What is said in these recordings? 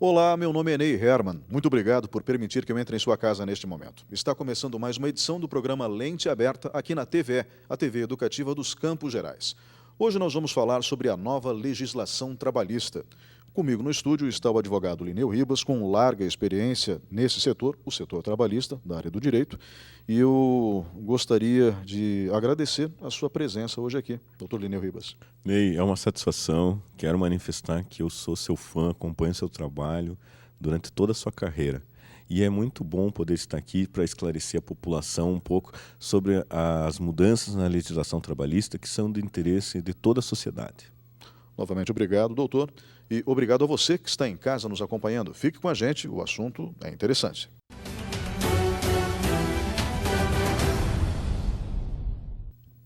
Olá, meu nome é Ney Herman. Muito obrigado por permitir que eu entre em sua casa neste momento. Está começando mais uma edição do programa Lente Aberta aqui na TVE, a TV educativa dos Campos Gerais. Hoje nós vamos falar sobre a nova legislação trabalhista. Comigo no estúdio está o advogado Lineu Ribas, com larga experiência nesse setor, o setor trabalhista, da área do direito, e eu gostaria de agradecer a sua presença hoje aqui, doutor Lineu Ribas. Ney, é uma satisfação. Quero manifestar que eu sou seu fã, acompanho seu trabalho durante toda a sua carreira. E é muito bom poder estar aqui para esclarecer a população um pouco sobre as mudanças na legislação trabalhista que são de interesse de toda a sociedade. Novamente, obrigado, doutor. E obrigado a você que está em casa nos acompanhando. Fique com a gente, o assunto é interessante.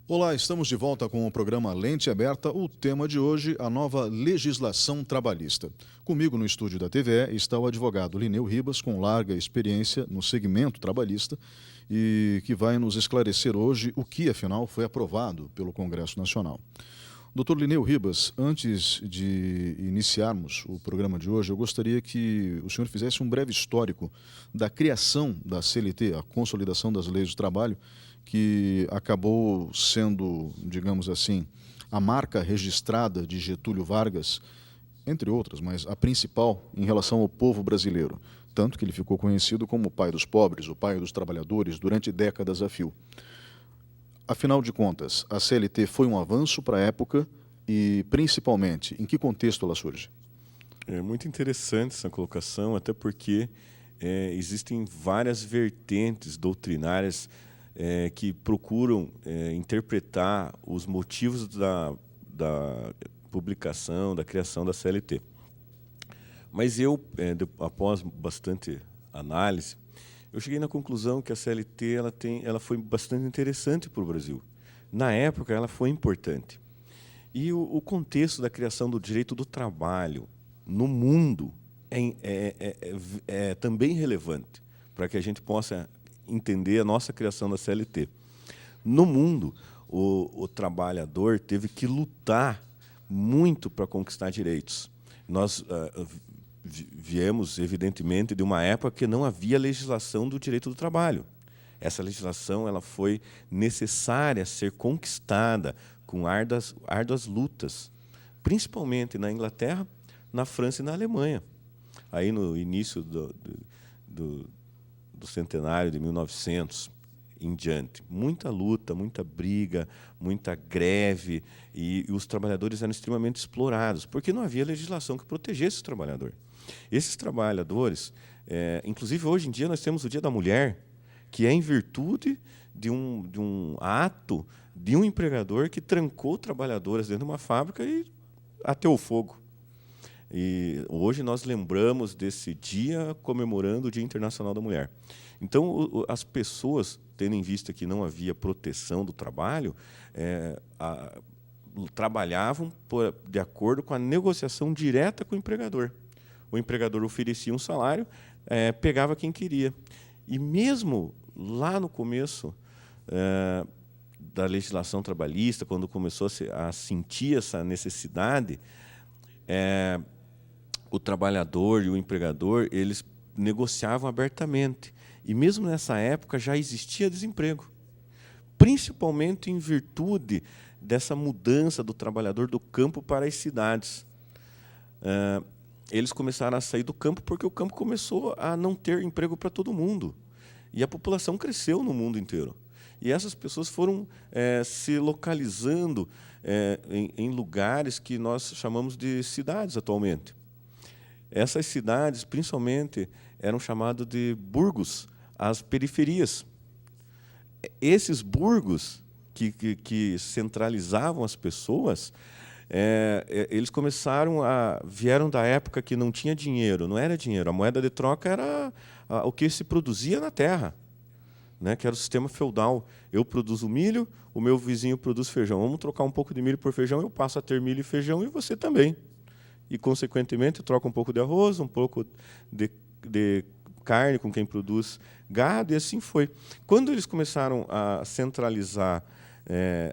Olá, estamos de volta com o programa Lente Aberta. O tema de hoje, a nova legislação trabalhista. Comigo no estúdio da TVE está o advogado Lineu Ribas, com larga experiência no segmento trabalhista e que vai nos esclarecer hoje o que, afinal, foi aprovado pelo Congresso Nacional. Doutor Lineu Ribas, antes de iniciarmos o programa de hoje, eu gostaria que o senhor fizesse um breve histórico da criação da CLT, a Consolidação das Leis do Trabalho, que acabou sendo, digamos assim, a marca registrada de Getúlio Vargas, entre outras, mas a principal em relação ao povo brasileiro, tanto que ele ficou conhecido como o pai dos pobres, o pai dos trabalhadores, durante décadas a fio. Afinal de contas, a CLT foi um avanço para a época e, principalmente, em que contexto ela surge? É muito interessante essa colocação, até porque existem várias vertentes doutrinárias que procuram interpretar os motivos da publicação, da criação da CLT. Mas eu, após bastante análise, eu cheguei na conclusão que a CLT ela foi bastante interessante para o Brasil. Na época, ela foi importante. E o contexto da criação do direito do trabalho no mundo é também relevante para que a gente possa entender a nossa criação da CLT. No mundo, o trabalhador teve que lutar muito para conquistar direitos. Nós viemos, evidentemente, de uma época que não havia legislação do direito do trabalho. Essa legislação ela foi necessária ser conquistada com árduas lutas, principalmente na Inglaterra, na França e na Alemanha. Aí, no início do centenário de 1900 em diante. Muita luta, muita briga, muita greve, e os trabalhadores eram extremamente explorados, porque não havia legislação que protegesse o trabalhador. Esses trabalhadores, inclusive hoje em dia nós temos o Dia da Mulher, que é em virtude de um ato de um empregador que trancou trabalhadoras dentro de uma fábrica e ateou fogo. E hoje nós lembramos desse dia comemorando o Dia Internacional da Mulher. Então, as pessoas, tendo em vista que não havia proteção do trabalho, trabalhavam de acordo com a negociação direta com o empregador. O empregador oferecia um salário, pegava quem queria. E mesmo lá no começo da legislação trabalhista, quando começou a sentir essa necessidade, o trabalhador e o empregador eles negociavam abertamente. E mesmo nessa época já existia desemprego, principalmente em virtude dessa mudança do trabalhador do campo para as cidades. Eles começaram a sair do campo porque o campo começou a não ter emprego para todo mundo. E a população cresceu no mundo inteiro. E essas pessoas foram se localizando em lugares que nós chamamos de cidades atualmente. Essas cidades, principalmente, eram chamadas de burgos, as periferias. Esses burgos que centralizavam as pessoas, eles vieram da época que não tinha dinheiro, não era dinheiro, a moeda de troca era o que se produzia na terra, né, que era o sistema feudal. Eu produzo milho, o meu vizinho produz feijão. Vamos trocar um pouco de milho por feijão, eu passo a ter milho e feijão e você também. E, consequentemente, troca um pouco de arroz, um pouco de carne com quem produz gado, e assim foi. Quando eles começaram a centralizar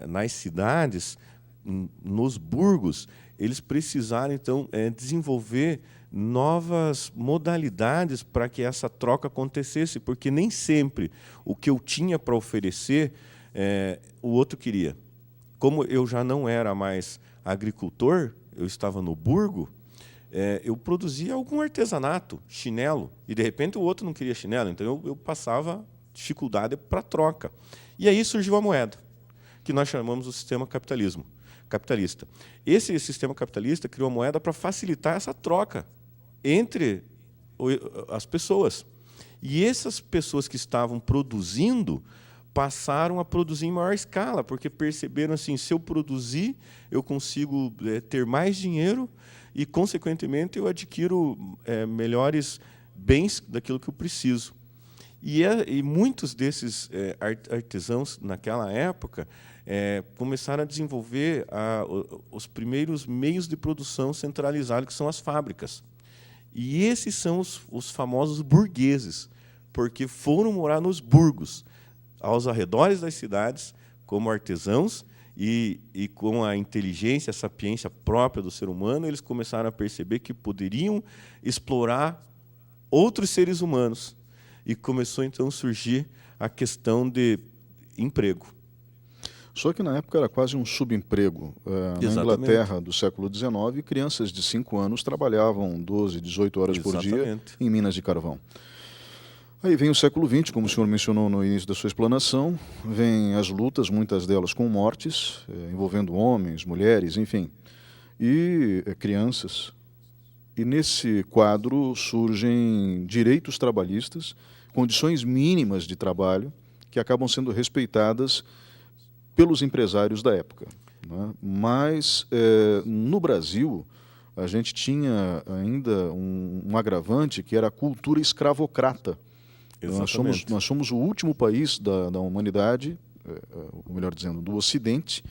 nas cidades, nos burgos, eles precisaram, então, desenvolver novas modalidades para que essa troca acontecesse, porque nem sempre o que eu tinha para oferecer o outro queria. Como eu já não era mais agricultor, eu estava no burgo, eu produzia algum artesanato, chinelo, e de repente o outro não queria chinelo, então eu passava dificuldade para a troca. E aí surgiu a moeda, que nós chamamos de sistema capitalista. Esse sistema capitalista criou a moeda para facilitar essa troca entre as pessoas. E essas pessoas que estavam produzindo passaram a produzir em maior escala, porque perceberam assim, se eu produzir, eu consigo ter mais dinheiro e, consequentemente, eu adquiro melhores bens daquilo que eu preciso. E muitos desses artesãos, naquela época, começaram a desenvolver os primeiros meios de produção centralizados, que são as fábricas. E esses são os famosos burgueses, porque foram morar nos burgos, aos arredores das cidades, como artesãos, e com a inteligência, a sapiência própria do ser humano, eles começaram a perceber que poderiam explorar outros seres humanos. E começou, então, a surgir a questão de emprego. Só que, na época, era quase um subemprego. Na Inglaterra do século XIX, crianças de 5 anos trabalhavam 12, 18 horas por dia em minas de carvão. Aí vem o século XX, como o senhor mencionou no início da sua explanação, vêm as lutas, muitas delas com mortes, envolvendo homens, mulheres, enfim, e crianças. E nesse quadro surgem direitos trabalhistas, condições mínimas de trabalho, que acabam sendo respeitadas pelos empresários da época, né? Mas, no Brasil, a gente tinha ainda um agravante, que era a cultura escravocrata. Nós somos o último país da humanidade, ou melhor dizendo, do Ocidente,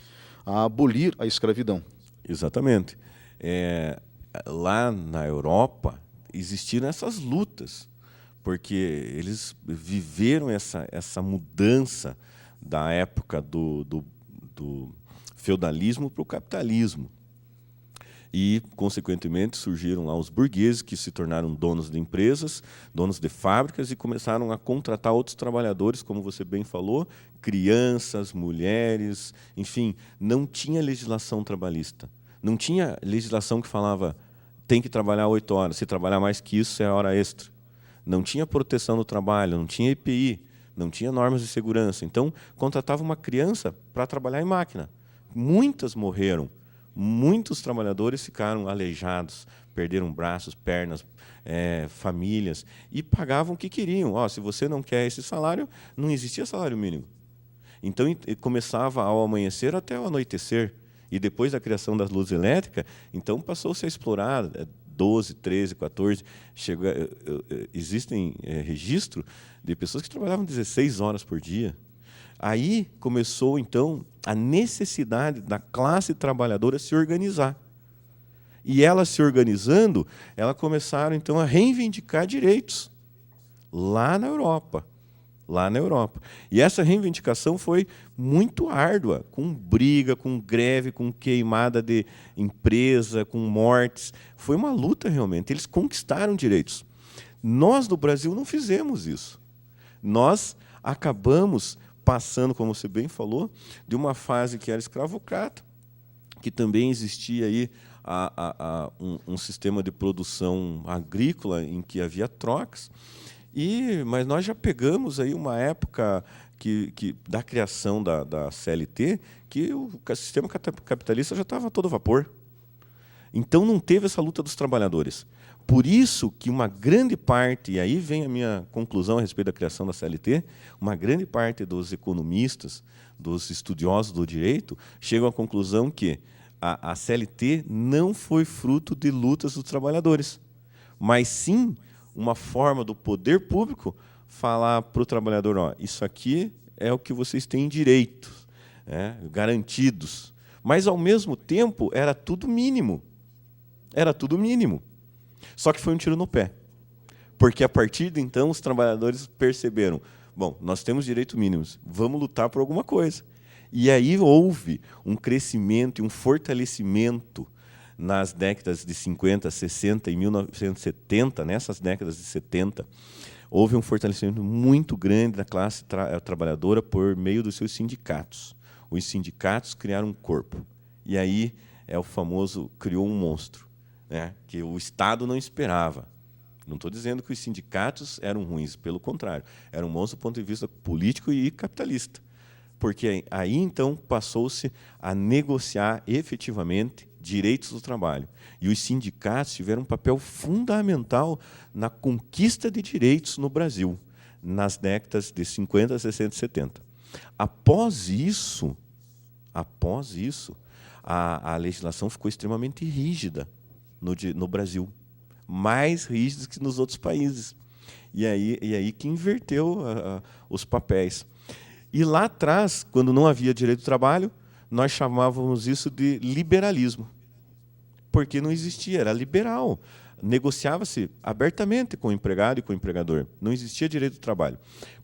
a abolir a escravidão. Exatamente. Lá na Europa existiram essas lutas, porque eles viveram essa mudança da época do feudalismo para o capitalismo. E, consequentemente, surgiram lá os burgueses, que se tornaram donos de empresas, donos de fábricas, e começaram a contratar outros trabalhadores, como você bem falou, crianças, mulheres, enfim, não tinha legislação trabalhista. Não tinha legislação que falava tem que trabalhar 8 horas, se trabalhar mais que isso é hora extra. Não tinha proteção do trabalho, não tinha EPI, não tinha normas de segurança. Então, contratava uma criança para trabalhar em máquina. Muitas morreram. Muitos trabalhadores ficaram aleijados, perderam braços, pernas, famílias, e pagavam o que queriam. Se você não quer esse salário, não existia salário mínimo. Então, começava ao amanhecer até ao anoitecer. E depois da criação das luzes elétricas, então passou-se a explorar 12, 13, 14. Existem registros de pessoas que trabalhavam 16 horas por dia. Aí começou, então, a necessidade da classe trabalhadora se organizar. E ela se organizando, elas começaram, então, a reivindicar direitos lá na Europa. E essa reivindicação foi muito árdua, com briga, com greve, com queimada de empresa, com mortes. Foi uma luta, realmente. Eles conquistaram direitos. Nós, no Brasil, não fizemos isso. Nós acabamos passando, como você bem falou, de uma fase que era escravocrata, que também existia aí um sistema de produção agrícola em que havia trocas, mas nós já pegamos aí uma época da criação da CLT, que o sistema capitalista já estava a todo vapor. Então não teve essa luta dos trabalhadores. Por isso que uma grande parte, e aí vem a minha conclusão a respeito da criação da CLT, uma grande parte dos economistas, dos estudiosos do direito, chegam à conclusão que a CLT não foi fruto de lutas dos trabalhadores, mas sim uma forma do poder público falar para o trabalhador, isso aqui é o que vocês têm direito, garantidos. Mas, ao mesmo tempo, era tudo mínimo. Era tudo mínimo. Só que foi um tiro no pé. Porque, a partir de então, os trabalhadores perceberam, bom, nós temos direitos mínimos, vamos lutar por alguma coisa. E aí houve um crescimento e um fortalecimento nas décadas de 50, 60 e 1970, nessas décadas de 70, houve um fortalecimento muito grande da classe trabalhadora por meio dos seus sindicatos. Os sindicatos criaram um corpo. E aí é o famoso criou um monstro, né, que o Estado não esperava. Não estou dizendo que os sindicatos eram ruins, pelo contrário, era um monstro do ponto de vista político e capitalista. Porque aí, então, passou-se a negociar efetivamente direitos do trabalho. E os sindicatos tiveram um papel fundamental na conquista de direitos no Brasil, nas décadas de 50, 60 e 70. Após isso, a legislação ficou extremamente rígida no Brasil, mais rígida que nos outros países. E aí que inverteu os papéis. E lá atrás, quando não havia direito do trabalho, nós chamávamos isso de liberalismo, porque não existia, era liberal. Negociava-se abertamente com o empregado e com o empregador. Não existia direito do trabalho.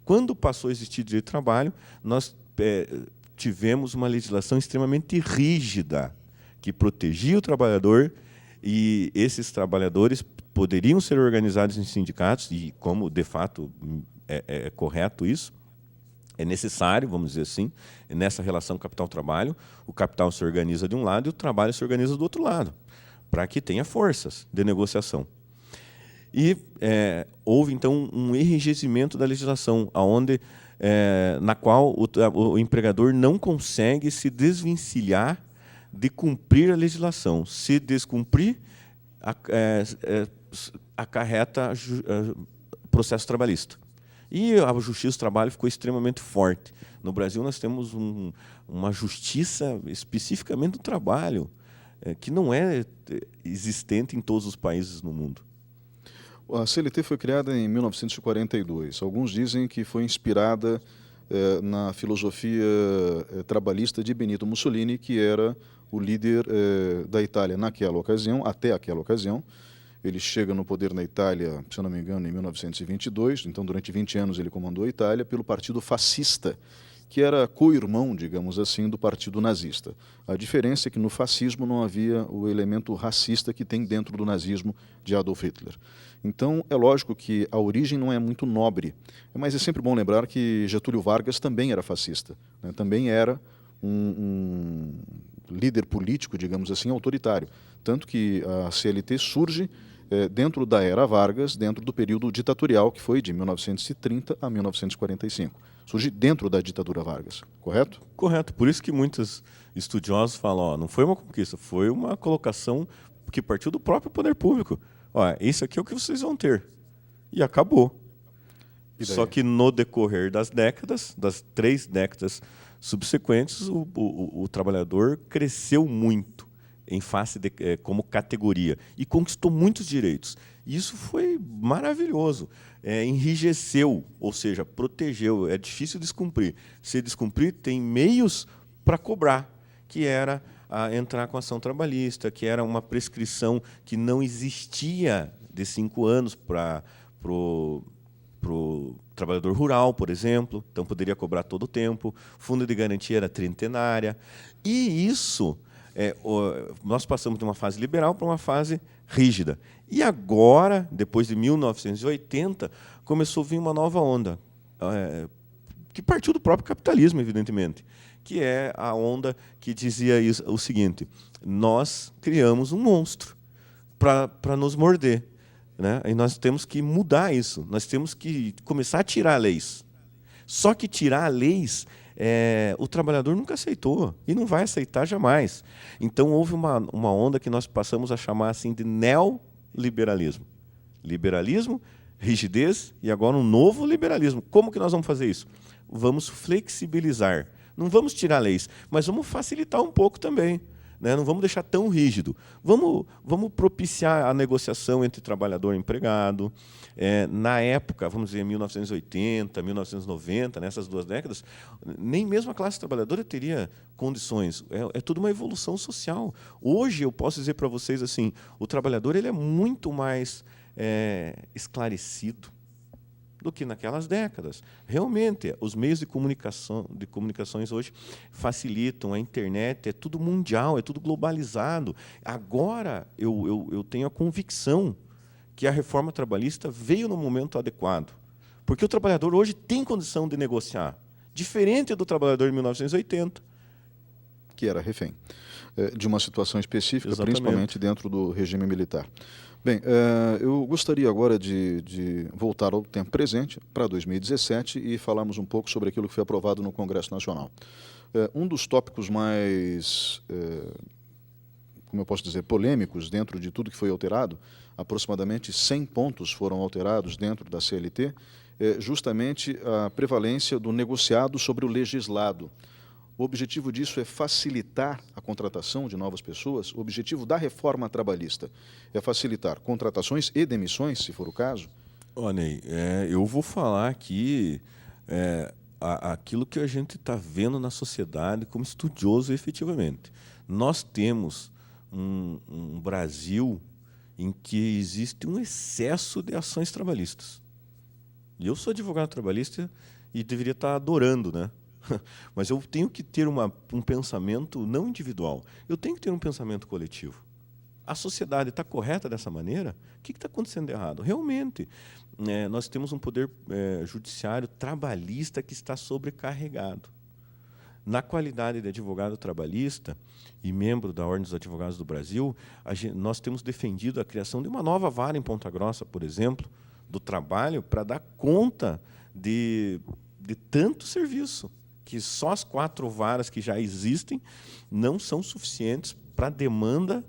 Quando passou a existir direito do trabalho, nós tivemos uma legislação extremamente rígida, que protegia o trabalhador, e esses trabalhadores poderiam ser organizados em sindicatos, e como, de fato, é correto isso, é necessário, vamos dizer assim, nessa relação capital-trabalho, o capital se organiza de um lado e o trabalho se organiza do outro lado, para que tenha forças de negociação. E houve, então, um enrijecimento da legislação, na qual o empregador não consegue se desvencilhar de cumprir a legislação. Se descumprir, acarreta processo trabalhista. E a justiça do trabalho ficou extremamente forte. No Brasil, nós temos uma justiça especificamente do trabalho, que não é existente em todos os países no mundo. A CLT foi criada em 1942. Alguns dizem que foi inspirada na filosofia trabalhista de Benito Mussolini, que era o líder da Itália naquela ocasião, até aquela ocasião. Ele chega no poder na Itália, se eu não me engano, em 1922. Então, durante 20 anos, ele comandou a Itália pelo Partido Fascista, que era co-irmão, digamos assim, do Partido Nazista. A diferença é que no fascismo não havia o elemento racista que tem dentro do nazismo de Adolf Hitler. Então, é lógico que a origem não é muito nobre, mas é sempre bom lembrar que Getúlio Vargas também era fascista, né? Também era um líder político, digamos assim, autoritário. Tanto que a CLT surge dentro da era Vargas, dentro do período ditatorial, que foi de 1930 a 1945. Surge dentro da ditadura Vargas, correto? Correto. Por isso que muitos estudiosos falam, não foi uma conquista, foi uma colocação que partiu do próprio poder público. Isso aqui é o que vocês vão ter. E acabou. Só que no decorrer das décadas, das 3 décadas subsequentes, o trabalhador cresceu muito em face como categoria e conquistou muitos direitos. E isso foi maravilhoso. Enrijeceu, ou seja, protegeu. É difícil descumprir. Se descumprir, tem meios para cobrar, que era entrar com ação trabalhista, que era uma prescrição que não existia de 5 anos para o trabalhador rural, por exemplo, então poderia cobrar todo o tempo. Fundo de garantia era trintenária. E isso, nós passamos de uma fase liberal para uma fase rígida. E agora, depois de 1980, começou a vir uma nova onda, que partiu do próprio capitalismo, evidentemente, que é a onda que dizia o seguinte: nós criamos um monstro para nos morder, né? E nós temos que mudar isso, nós temos que começar a tirar leis. Só que tirar leis, o trabalhador nunca aceitou e não vai aceitar jamais. Então, houve uma onda que nós passamos a chamar assim de neoliberalismo. Liberalismo, rigidez e agora um novo liberalismo. Como que nós vamos fazer isso? Vamos flexibilizar. Não vamos tirar leis, mas vamos facilitar um pouco também, né? Não vamos deixar tão rígido. Vamos propiciar a negociação entre trabalhador e empregado. Na época, vamos dizer, 1980, 1990, nessas 2 décadas, nem mesmo a classe trabalhadora teria condições. É tudo uma evolução social. Hoje, eu posso dizer para vocês assim, o trabalhador ele é muito mais esclarecido do que naquelas décadas. Realmente, os meios de comunicações hoje facilitam, a internet, é tudo mundial, é tudo globalizado. Agora, eu tenho a convicção que a reforma trabalhista veio no momento adequado, porque o trabalhador hoje tem condição de negociar, diferente do trabalhador em 1980. Que era refém de uma situação específica, Exatamente. principalmente dentro do regime militar. Bem, eu gostaria agora de voltar ao tempo presente, para 2017, e falarmos um pouco sobre aquilo que foi aprovado no Congresso Nacional. Um dos tópicos mais, como eu posso dizer, polêmicos dentro de tudo que foi alterado, aproximadamente 100 pontos foram alterados dentro da CLT, justamente a prevalência do negociado sobre o legislado. O objetivo disso é facilitar a contratação de novas pessoas. O objetivo da reforma trabalhista é facilitar contratações e demissões, se for o caso. Ó, Ney, eu vou falar aqui aquilo que a gente está vendo na sociedade como estudioso efetivamente. Nós temos um Brasil em que existe um excesso de ações trabalhistas. E eu sou advogado trabalhista e deveria estar adorando, né? Mas eu tenho que ter um pensamento não individual, eu tenho que ter um pensamento coletivo. A sociedade está correta dessa maneira? O que está acontecendo de errado? Realmente, nós temos um poder judiciário trabalhista que está sobrecarregado. Na qualidade de advogado trabalhista e membro da Ordem dos Advogados do Brasil, nós temos defendido a criação de uma nova vara em Ponta Grossa, por exemplo, do trabalho, para dar conta de tanto serviço, que só as 4 varas que já existem não são suficientes para a demanda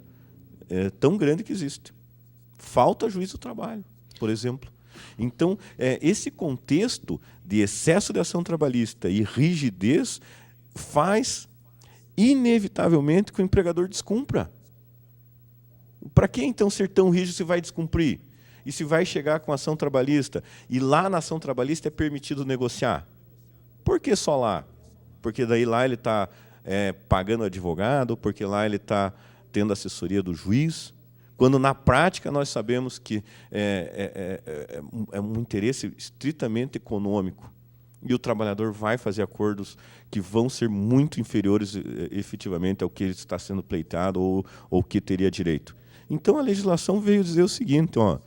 tão grande que existe. Falta juiz do trabalho, por exemplo. Então, esse contexto de excesso de ação trabalhista e rigidez faz, inevitavelmente, que o empregador descumpra. Para que, então, ser tão rígido se vai descumprir? E se vai chegar com ação trabalhista, e lá na ação trabalhista é permitido negociar? Por que só lá? Porque daí lá ele está pagando advogado, porque lá ele está tendo assessoria do juiz, quando na prática nós sabemos que é um interesse estritamente econômico e o trabalhador vai fazer acordos que vão ser muito inferiores efetivamente ao que está sendo pleitado ou que teria direito. Então a legislação veio dizer o seguinte, ó,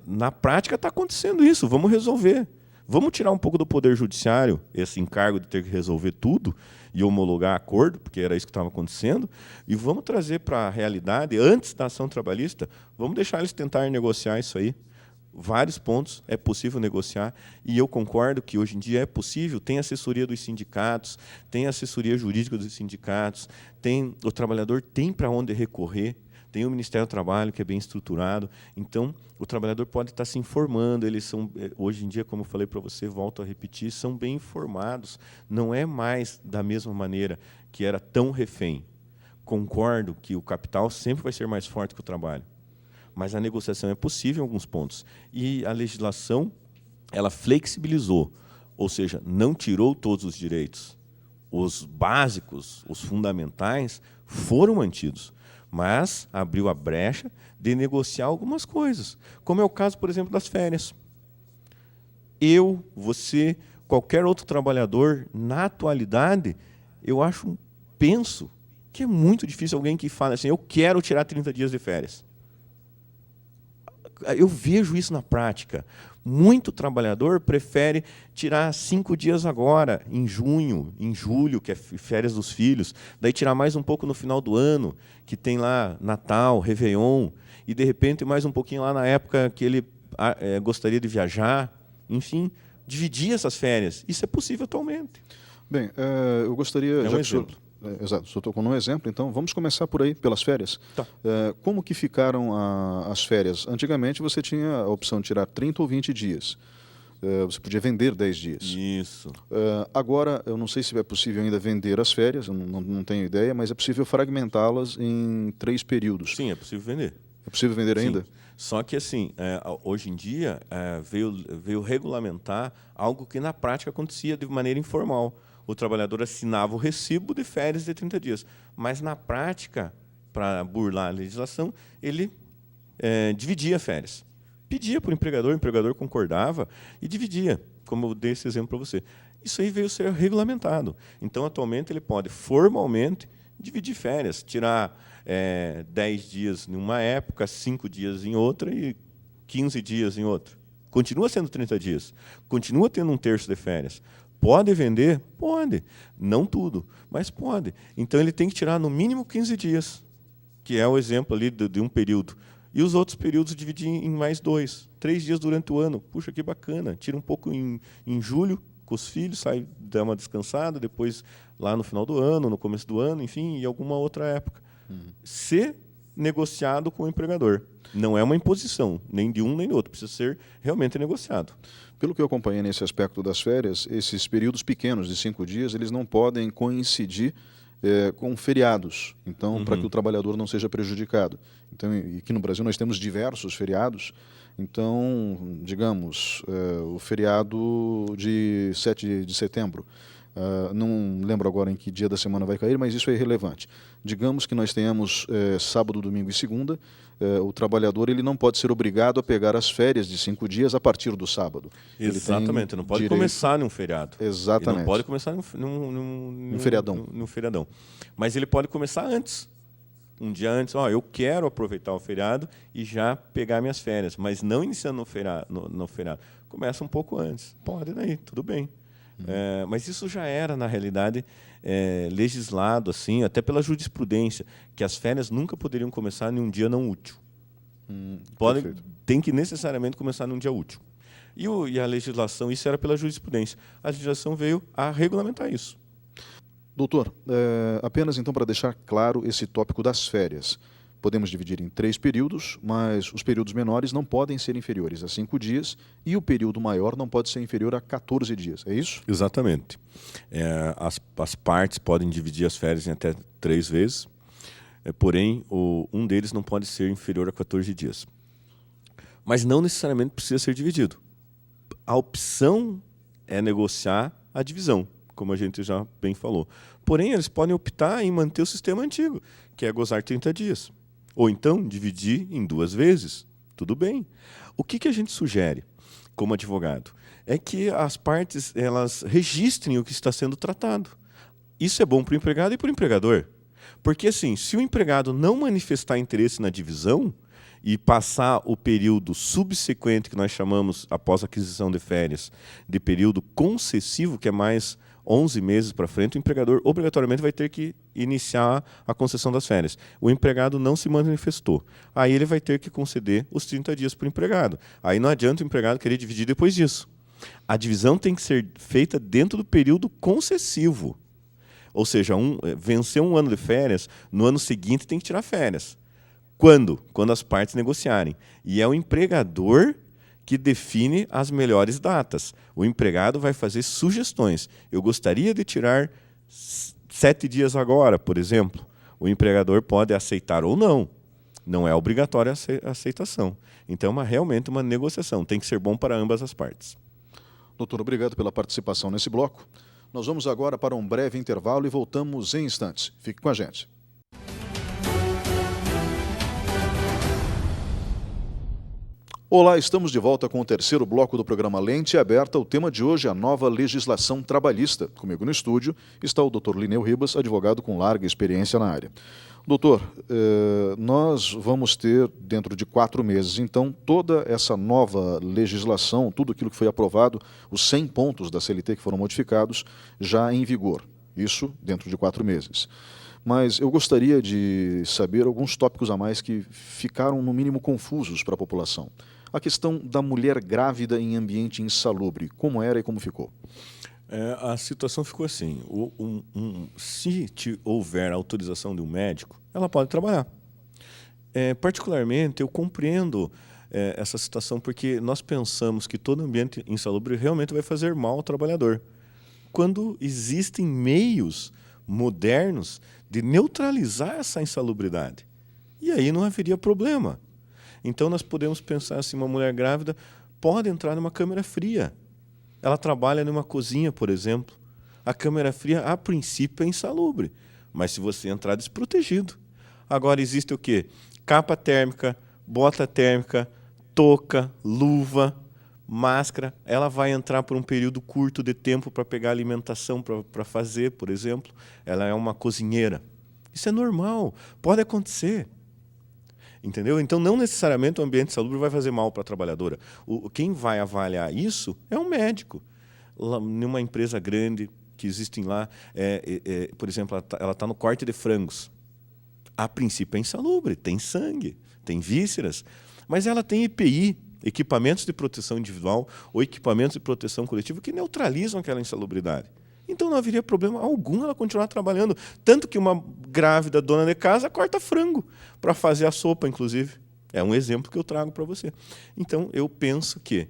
na prática está acontecendo isso, vamos resolver. Vamos tirar um pouco do Poder Judiciário esse encargo de ter que resolver tudo e homologar acordo, porque era isso que estava acontecendo, e vamos trazer para a realidade, antes da ação trabalhista, vamos deixar eles tentarem negociar isso aí. Vários pontos é possível negociar, e eu concordo que hoje em dia é possível, tem assessoria dos sindicatos, tem assessoria jurídica dos sindicatos, o trabalhador tem para onde recorrer, tem o Ministério do Trabalho, que é bem estruturado. Então, o trabalhador pode estar se informando. Eles são, hoje em dia, como eu falei para você, volto a repetir, são bem informados. Não é mais da mesma maneira que era tão refém. Concordo que o capital sempre vai ser mais forte que o trabalho. Mas a negociação é possível em alguns pontos. E a legislação, ela flexibilizou, ou seja, não tirou todos os direitos. Os básicos, os fundamentais, foram mantidos, mas abriu a brecha de negociar algumas coisas, como é o caso, por exemplo, das férias. Eu, você, qualquer outro trabalhador, na atualidade, penso que é muito difícil alguém que fale assim, eu quero tirar 30 dias de férias. Eu vejo isso na prática. Muito trabalhador prefere tirar 5 dias agora, em junho, em julho, que é férias dos filhos, daí tirar mais um pouco no final do ano, que tem lá Natal, Réveillon, e, de repente, mais um pouquinho lá na época que ele gostaria de viajar. Enfim, dividir essas férias. Isso é possível atualmente. Bem, eu gostaria... É um exemplo. Exato, o senhor tocou num exemplo, então vamos começar por aí, pelas férias. Tá. Como que ficaram as férias? Antigamente você tinha a opção de tirar 30 ou 20 dias. Você podia vender 10 dias. Isso. Agora, eu não sei se é possível ainda vender as férias, eu não tenho ideia, mas é possível fragmentá-las em 3 períodos. Sim, é possível vender. É possível vender ainda? Sim. Só que, assim, hoje em dia, veio regulamentar algo que, na prática, acontecia de maneira informal. O trabalhador assinava o recibo de férias de 30 dias. Mas, na prática, para burlar a legislação, ele dividia férias. pedia para o empregador concordava e dividia, como eu dei esse exemplo para você. Isso aí veio a ser regulamentado. Então, atualmente, ele pode formalmente dividir férias, tirar 10 dias em uma época, 5 dias em outra e 15 dias em outra. Continua sendo 30 dias. Continua tendo um terço de férias. Pode vender? Pode. Não tudo, mas pode. Então, ele tem que tirar no mínimo 15 dias, que é o exemplo ali de um período. E os outros períodos dividir em mais 2, 3 dias durante o ano. Puxa, que bacana. Tira um pouco em julho, com os filhos, sai, dá uma descansada, depois lá no final do ano, no começo do ano, enfim, e alguma outra época. Ser negociado com o empregador. Não é uma imposição, nem de um nem do outro. Precisa ser realmente negociado. Pelo que eu acompanhei nesse aspecto das férias, esses períodos pequenos de 5 dias, eles não podem coincidir com feriados, então, para que o trabalhador não seja prejudicado. Então, e aqui no Brasil nós temos diversos feriados, então, digamos, o feriado de 7 de setembro, não lembro agora em que dia da semana vai cair, mas isso é irrelevante. Digamos que nós tenhamos sábado, domingo e segunda, o trabalhador ele não pode ser obrigado a pegar as férias de 5 dias a partir do sábado. Exatamente, não pode começar num feriado. Exatamente. Ele não pode começar num feriadão. Num feriadão. Mas ele pode começar antes. Um dia antes, eu quero aproveitar o feriado e já pegar minhas férias, mas não iniciando no feriado. Começa um pouco antes. Pode daí, tudo bem. Mas isso já era, na realidade, legislado, assim, até pela jurisprudência, que as férias nunca poderiam começar em um dia não útil. Tem que necessariamente começar num dia útil. E a legislação, isso era pela jurisprudência. A legislação veio a regulamentar isso. Doutor, apenas então para deixar claro esse tópico das férias. Podemos dividir em 3 períodos, mas os períodos menores não podem ser inferiores a 5 dias e o período maior não pode ser inferior a 14 dias, é isso? Exatamente. As partes podem dividir as férias em até 3 vezes, porém, um deles não pode ser inferior a 14 dias. Mas não necessariamente precisa ser dividido. A opção é negociar a divisão, como a gente já bem falou. Porém, eles podem optar em manter o sistema antigo, que é gozar 30 dias. Ou então, dividir em 2 vezes. Tudo bem. O que a gente sugere, como advogado, é que as partes elas registrem o que está sendo tratado. Isso é bom para o empregado e para o empregador. Porque, assim, se o empregado não manifestar interesse na divisão e passar o período subsequente, que nós chamamos, após a aquisição de férias, de período concessivo, que é mais 11 meses para frente, o empregador obrigatoriamente vai ter que iniciar a concessão das férias. O empregado não se manifestou. Aí ele vai ter que conceder os 30 dias para o empregado. Aí não adianta o empregado querer dividir depois disso. A divisão tem que ser feita dentro do período concessivo. Ou seja, venceu um ano de férias, no ano seguinte tem que tirar férias. Quando? Quando as partes negociarem. E é o empregador que define as melhores datas. O empregado vai fazer sugestões. Eu gostaria de tirar 7 dias agora, por exemplo. O empregador pode aceitar ou não. Não é obrigatória a aceitação. Então, realmente uma negociação. Tem que ser bom para ambas as partes. Doutor, obrigado pela participação nesse bloco. Nós vamos agora para um breve intervalo e voltamos em instantes. Fique com a gente. Olá, estamos de volta com o terceiro bloco do programa Lente Aberta. O tema de hoje é a nova legislação trabalhista. Comigo no estúdio está o Dr. Lineu Ribas, advogado com larga experiência na área. Doutor, nós vamos ter, dentro de 4 meses, então, toda essa nova legislação, tudo aquilo que foi aprovado, os 100 pontos da CLT que foram modificados, já em vigor. Isso dentro de 4 meses. Mas eu gostaria de saber alguns tópicos a mais que ficaram, no mínimo, confusos para a população. A questão da mulher grávida em ambiente insalubre, como era e como ficou? A situação ficou assim, se houver autorização de um médico, ela pode trabalhar. Particularmente, eu compreendo essa situação porque nós pensamos que todo ambiente insalubre realmente vai fazer mal ao trabalhador. Quando existem meios modernos de neutralizar essa insalubridade. E aí não haveria problema. Então, nós podemos pensar assim, uma mulher grávida pode entrar numa câmara fria. Ela trabalha numa cozinha, por exemplo. A câmara fria, a princípio, é insalubre, mas se você entrar desprotegido. Agora, existe o quê? Capa térmica, bota térmica, touca, luva, máscara. Ela vai entrar por um período curto de tempo para pegar alimentação para fazer, por exemplo. Ela é uma cozinheira. Isso é normal, pode acontecer. Entendeu? Então, não necessariamente o ambiente insalubre vai fazer mal para a trabalhadora. Quem vai avaliar isso é um médico. Numa empresa grande que existem lá, por exemplo, ela está no corte de frangos. A princípio é insalubre, tem sangue, tem vísceras, mas ela tem EPI, equipamentos de proteção individual ou equipamentos de proteção coletiva que neutralizam aquela insalubridade. Então não haveria problema algum ela continuar trabalhando. Tanto que uma grávida dona de casa corta frango para fazer a sopa, inclusive. É um exemplo que eu trago para você. Então eu penso que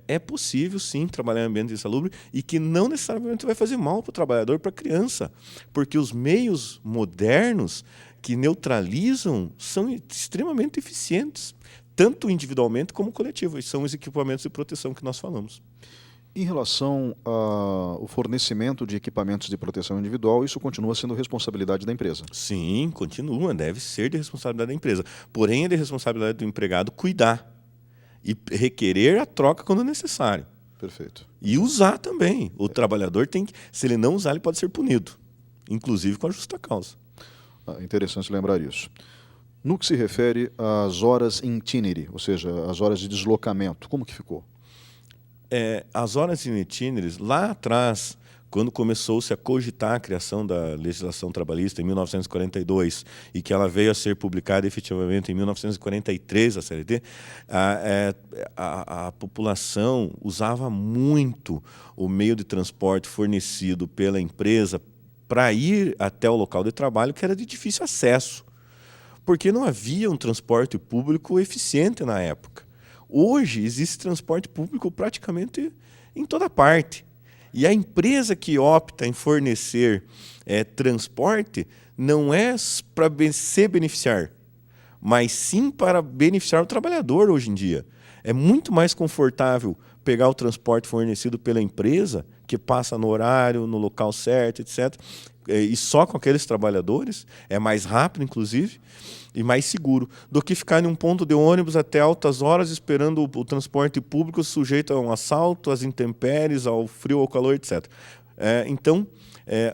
é possível, sim, trabalhar em ambiente insalubre e que não necessariamente vai fazer mal para o trabalhador, para a criança. Porque os meios modernos que neutralizam são extremamente eficientes, tanto individualmente como coletivo. E são os equipamentos de proteção que nós falamos. Em relação ao fornecimento de equipamentos de proteção individual, isso continua sendo responsabilidade da empresa? Sim, continua, deve ser de responsabilidade da empresa. Porém, é de responsabilidade do empregado cuidar e requerer a troca quando necessário. Perfeito. E usar também. O trabalhador tem que, se ele não usar, ele pode ser punido, inclusive com a justa causa. Interessante lembrar isso. No que se refere às horas in itinere, ou seja, as horas de deslocamento, como que ficou? As horas in itinere, lá atrás, quando começou-se a cogitar a criação da legislação trabalhista em 1942 e que ela veio a ser publicada efetivamente em 1943, a CLT, a população usava muito o meio de transporte fornecido pela empresa para ir até o local de trabalho, que era de difícil acesso, porque não havia um transporte público eficiente na época. Hoje existe transporte público praticamente em toda parte. E a empresa que opta em fornecer transporte não é para se beneficiar, mas sim para beneficiar o trabalhador hoje em dia. É muito mais confortável pegar o transporte fornecido pela empresa, que passa no horário, no local certo, etc., e só com aqueles trabalhadores, é mais rápido, inclusive, e mais seguro, do que ficar em um ponto de ônibus até altas horas esperando o transporte público sujeito a um assalto, às intempéries, ao frio, ao calor, etc. Então,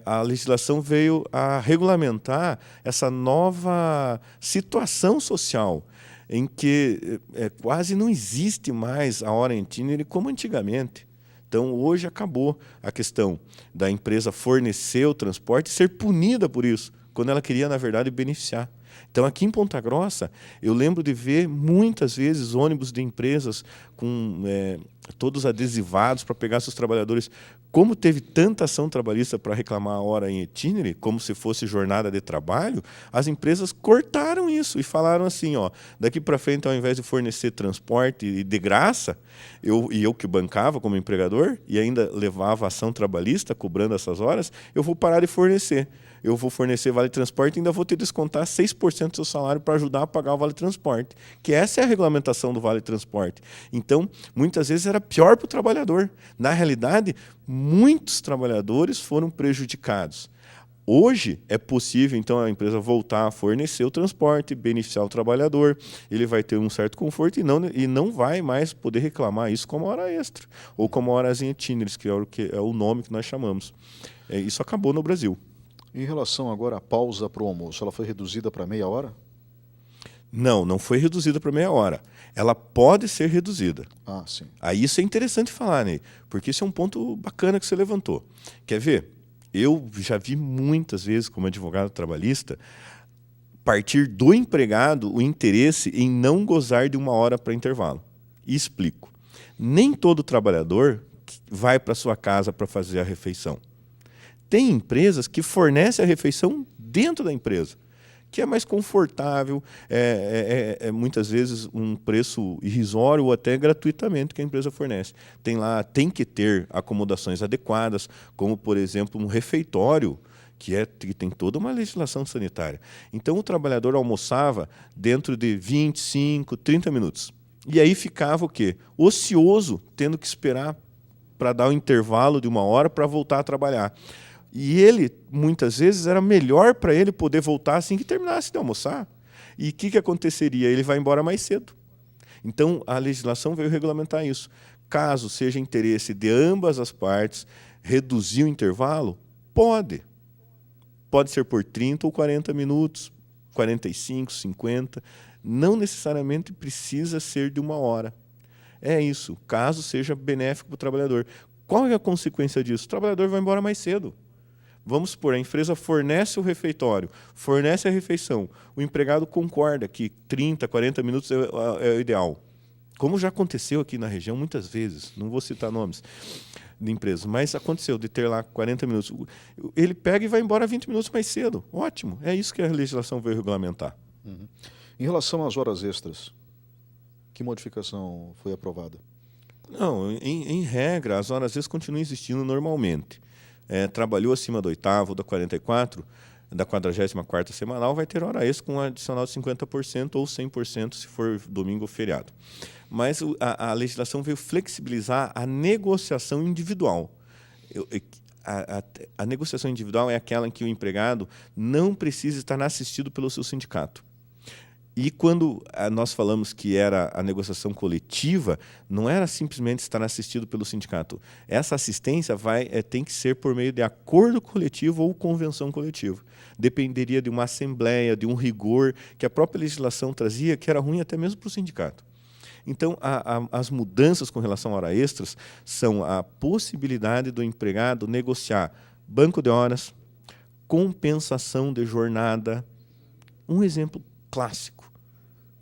a legislação veio a regulamentar essa nova situação social, em que quase não existe mais a hora in itinere como antigamente. Então, hoje acabou a questão da empresa fornecer o transporte e ser punida por isso, quando ela queria, na verdade, beneficiar. Então, aqui em Ponta Grossa, eu lembro de ver muitas vezes ônibus de empresas com todos adesivados para pegar seus trabalhadores. Como teve tanta ação trabalhista para reclamar a hora em itinere, como se fosse jornada de trabalho, as empresas cortaram isso e falaram assim, daqui para frente, ao invés de fornecer transporte de graça, eu que bancava como empregador e ainda levava ação trabalhista cobrando essas horas, eu vou parar de fornecer. Eu vou fornecer vale transporte e ainda vou ter que descontar 6% do seu salário para ajudar a pagar o vale transporte, que essa é a regulamentação do vale transporte. Então, muitas vezes era pior para o trabalhador. Na realidade, muitos trabalhadores foram prejudicados. Hoje é possível, então, a empresa voltar a fornecer o transporte, beneficiar o trabalhador, ele vai ter um certo conforto e não vai mais poder reclamar isso como hora extra, ou como horas em itinere, que é o nome que nós chamamos. Isso acabou no Brasil. Em relação agora à pausa para o almoço, ela foi reduzida para meia hora? Não foi reduzida para meia hora. Ela pode ser reduzida. Ah, sim. Aí isso é interessante falar, Ney, porque esse é um ponto bacana que você levantou. Quer ver? Eu já vi muitas vezes, como advogado trabalhista, partir do empregado o interesse em não gozar de uma hora para intervalo. E explico. Nem todo trabalhador vai para sua casa para fazer a refeição. Tem empresas que fornecem a refeição dentro da empresa, que é mais confortável, muitas vezes um preço irrisório ou até gratuitamente que a empresa fornece. Tem que ter acomodações adequadas, como, por exemplo, um refeitório, que tem toda uma legislação sanitária. Então, o trabalhador almoçava dentro de 25, 30 minutos. E aí ficava o quê? Ocioso, tendo que esperar para dar o intervalo de uma hora para voltar a trabalhar. E ele, muitas vezes, era melhor para ele poder voltar assim que terminasse de almoçar. E o que aconteceria? Ele vai embora mais cedo. Então, a legislação veio regulamentar isso. Caso seja interesse de ambas as partes reduzir o intervalo, pode. Pode ser por 30 ou 40 minutos, 45, 50. Não necessariamente precisa ser de 1 hora. É isso, caso seja benéfico para o trabalhador. Qual é a consequência disso? O trabalhador vai embora mais cedo. Vamos supor, a empresa fornece o refeitório, fornece a refeição. O empregado concorda que 30, 40 minutos é o ideal. Como já aconteceu aqui na região muitas vezes, não vou citar nomes de empresas, mas aconteceu de ter lá 40 minutos. Ele pega e vai embora 20 minutos mais cedo. Ótimo, é isso que a legislação veio regulamentar. Uhum. Em relação às horas extras, que modificação foi aprovada? Não, em regra, as horas extras continuam existindo normalmente. Trabalhou acima do 8º, da 44, da 44ª semanal, vai ter hora extra com um adicional de 50% ou 100% se for domingo ou feriado. Mas a legislação veio flexibilizar a negociação individual. A negociação individual é aquela em que o empregado não precisa estar assistido pelo seu sindicato. E quando nós falamos que era a negociação coletiva, não era simplesmente estar assistido pelo sindicato. Essa assistência tem que ser por meio de acordo coletivo ou convenção coletiva. Dependeria de uma assembleia, de um rigor que a própria legislação trazia, que era ruim até mesmo para o sindicato. Então, as mudanças com relação a horas extras são a possibilidade do empregado negociar banco de horas, compensação de jornada. Um exemplo clássico.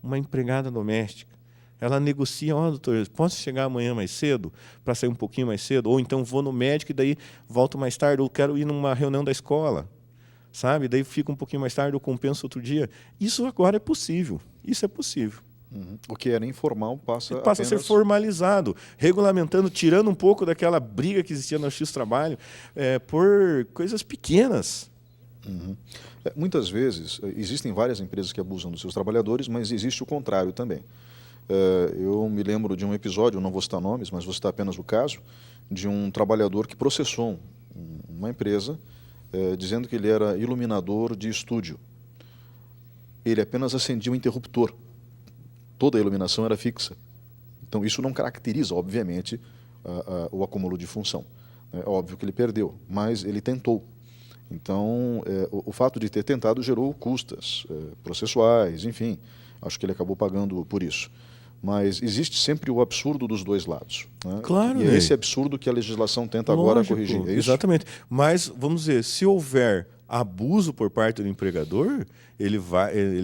Uma empregada doméstica, ela negocia, doutor, posso chegar amanhã mais cedo, para sair um pouquinho mais cedo? Ou então vou no médico e daí volto mais tarde, ou quero ir numa reunião da escola, sabe? Daí fico um pouquinho mais tarde, ou compenso outro dia. Isso agora é possível, isso é possível. Uhum. O que era informal passa a ser formalizado, regulamentando, tirando um pouco daquela briga que existia no X-Trabalho por coisas pequenas. Uhum. Muitas vezes, existem várias empresas que abusam dos seus trabalhadores, mas existe o contrário também. Eu me lembro de um episódio, não vou citar nomes, mas vou citar apenas o caso, de um trabalhador que processou uma empresa dizendo que ele era iluminador de estúdio. Ele apenas acendia um interruptor. Toda a iluminação era fixa. Então, isso não caracteriza, obviamente, o acúmulo de função. É óbvio que ele perdeu, mas ele tentou. Então, o fato de ter tentado gerou custas processuais, enfim, acho que ele acabou pagando por isso. Mas existe sempre o absurdo dos dois lados. Né? Claro. E é esse absurdo que a legislação tenta agora corrigir. É isso? Exatamente. Mas, vamos dizer, se houver abuso por parte do empregador, ele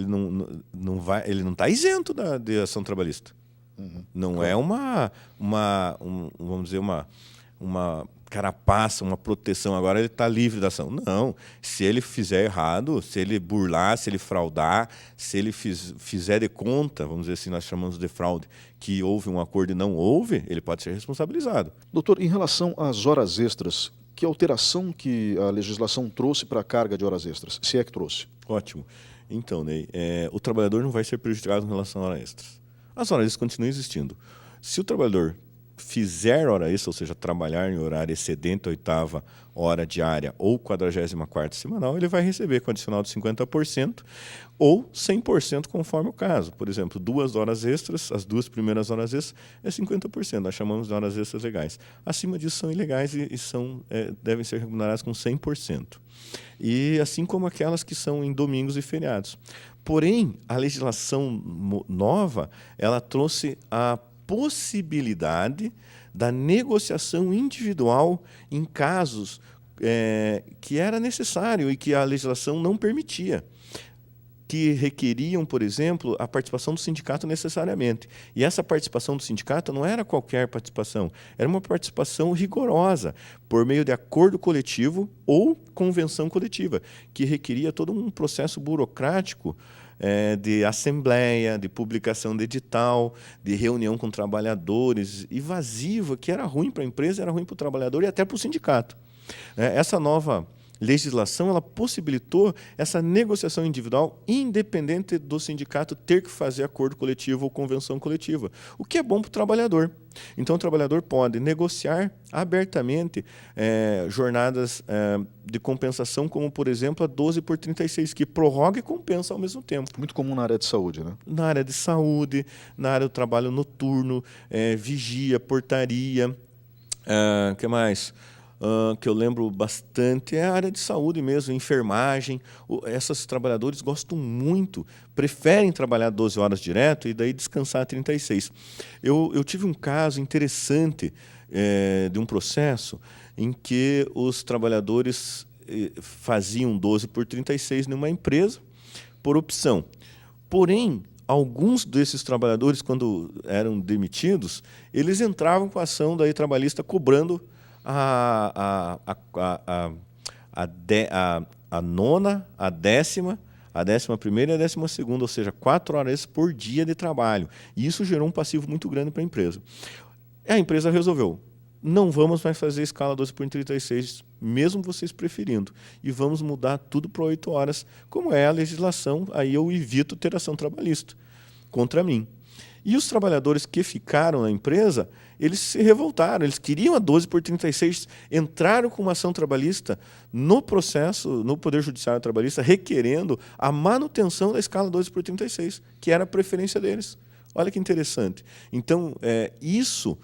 não está isento de ação trabalhista. Uhum. Não claro. É vamos dizer, uma carapaça, uma proteção, agora ele está livre da ação. Não, se ele fizer errado, se ele burlar, se ele fraudar, se ele fizer de conta, vamos dizer assim, nós chamamos de fraude, que houve um acordo e não houve, ele pode ser responsabilizado. Doutor, em relação às horas extras, que alteração que a legislação trouxe para a carga de horas extras, se é que trouxe? Ótimo. Então, Ney, o trabalhador não vai ser prejudicado em relação a horas extras. As horas extras continuam existindo. Se o trabalhador fizer hora extra, ou seja, trabalhar em horário excedente a 8ª hora diária ou 44ª semanal, ele vai receber com adicional de 50% ou 100% conforme o caso. Por exemplo, 2 horas extras, as 2 primeiras horas extras é 50%, nós chamamos de horas extras legais. Acima disso são ilegais e devem ser remuneradas com 100%. E assim como aquelas que são em domingos e feriados. Porém, a legislação nova, ela trouxe a possibilidade da negociação individual em casos que era necessário e que a legislação não permitia, que requeriam, por exemplo, a participação do sindicato necessariamente. E essa participação do sindicato não era qualquer participação, era uma participação rigorosa, por meio de acordo coletivo ou convenção coletiva, que requeria todo um processo burocrático de assembleia, de publicação de edital, de reunião com trabalhadores, invasiva, que era ruim para a empresa, era ruim para o trabalhador e até para o sindicato. Essa nova legislação ela possibilitou essa negociação individual independente do sindicato ter que fazer acordo coletivo ou convenção coletiva, o que é bom para o trabalhador. Então, o trabalhador pode negociar abertamente jornadas de compensação, como, por exemplo, a 12/36, que prorroga e compensa ao mesmo tempo. Muito comum na área de saúde, né? Na área de saúde, na área do trabalho noturno, vigia, portaria, que mais? Que eu lembro bastante é a área de saúde mesmo, enfermagem. Esses trabalhadores gostam muito, preferem trabalhar 12 horas direto e daí descansar 36. Eu tive um caso interessante de um processo em que os trabalhadores faziam 12/36 numa empresa por opção. Porém, alguns desses trabalhadores, quando eram demitidos, eles entravam com a ação daí trabalhista cobrando a nona, a décima, a 11ª e a 12ª, ou seja, 4 horas por dia de trabalho. E isso gerou um passivo muito grande para a empresa. A empresa resolveu, não vamos mais fazer escala 12/36, mesmo vocês preferindo, e vamos mudar tudo para 8 horas, como é a legislação, aí eu evito ter ação trabalhista contra mim. E os trabalhadores que ficaram na empresa, eles se revoltaram, eles queriam a 12/36, entraram com uma ação trabalhista no processo, no Poder Judiciário Trabalhista, requerendo a manutenção da escala 12/36, que era a preferência deles. Olha que interessante. Então, isso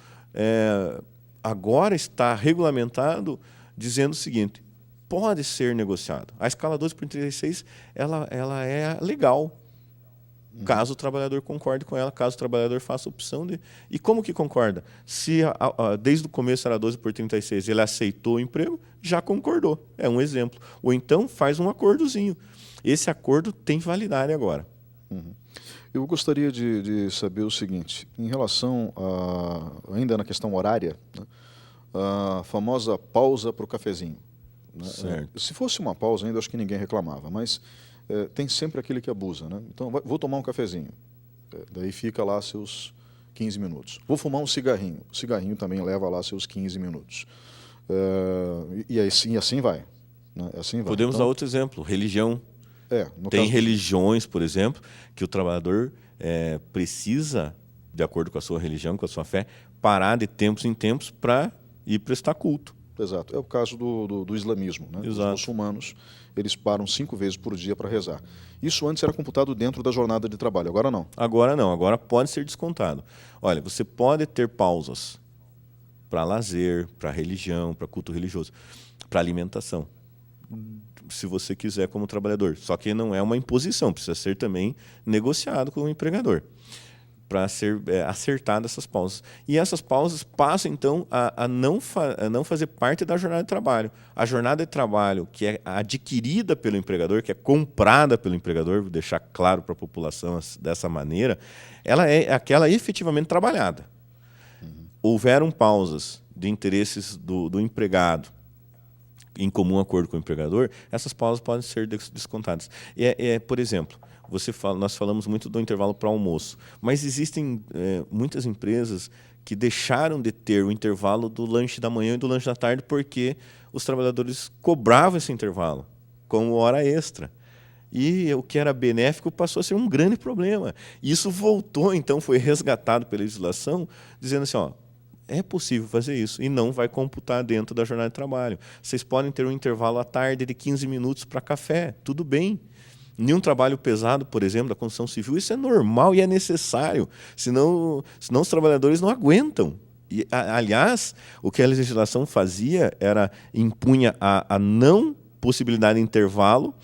agora está regulamentado dizendo o seguinte, pode ser negociado. A escala 12/36 ela é legal, caso o trabalhador concorde com ela, caso o trabalhador faça opção de... E como que concorda? Se desde o começo era 12/36, ele aceitou o emprego, já concordou. É um exemplo. Ou então faz um acordozinho. Esse acordo tem validade agora. Uhum. Eu gostaria de saber o seguinte, em relação ainda na questão horária, né, a famosa pausa para o cafezinho. Né? Certo. Se fosse uma pausa ainda, acho que ninguém reclamava, mas tem sempre aquele que abusa. Né? Então, vou tomar um cafezinho, daí fica lá seus 15 minutos. Vou fumar um cigarrinho, o cigarrinho também leva lá seus 15 minutos. E assim vai. Né? Assim vai. Podemos então, dar outro exemplo, religião. no Tem caso religiões, por exemplo, que o trabalhador precisa, de acordo com a sua religião, com a sua fé, parar de tempos em tempos para ir prestar culto. Exato. É o caso do islamismo. Né? Os muçulmanos, eles param 5 vezes por dia para rezar. Isso antes era computado dentro da jornada de trabalho, agora não. Agora não, agora pode ser descontado. Olha, você pode ter pausas para lazer, para religião, para culto religioso, para alimentação, se você quiser como trabalhador. Só que não é uma imposição, precisa ser também negociado com o empregador para ser acertada essas pausas. E essas pausas passam, então, a não fazer parte da jornada de trabalho. A jornada de trabalho que é adquirida pelo empregador, que é comprada pelo empregador, vou deixar claro para a população dessa maneira, ela é aquela efetivamente trabalhada. Houveram pausas de interesses do empregado, em comum acordo com o empregador, essas pausas podem ser descontadas. Por exemplo, nós falamos muito do intervalo para almoço, mas existem muitas empresas que deixaram de ter o intervalo do lanche da manhã e do lanche da tarde porque os trabalhadores cobravam esse intervalo como hora extra. E o que era benéfico passou a ser um grande problema. Isso voltou, então, foi resgatado pela legislação, dizendo assim, é possível fazer isso e não vai computar dentro da jornada de trabalho. Vocês podem ter um intervalo à tarde de 15 minutos para café, tudo bem. Nenhum trabalho pesado, por exemplo, da construção civil, isso é normal e é necessário, senão os trabalhadores não aguentam. E, aliás, o que a legislação fazia era impunha a não possibilidade de intervalo,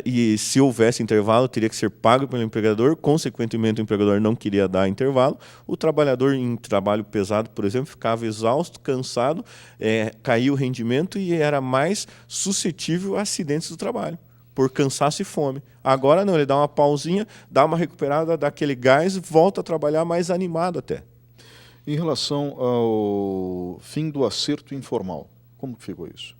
e se houvesse intervalo, teria que ser pago pelo empregador, consequentemente o empregador não queria dar intervalo, o trabalhador em trabalho pesado, por exemplo, ficava exausto, cansado, caía o rendimento e era mais suscetível a acidentes do trabalho, por cansaço e fome. Agora não, ele dá uma pausinha, dá uma recuperada, dá aquele gás, volta a trabalhar mais animado até. Em relação ao fim do acerto informal, como que ficou isso?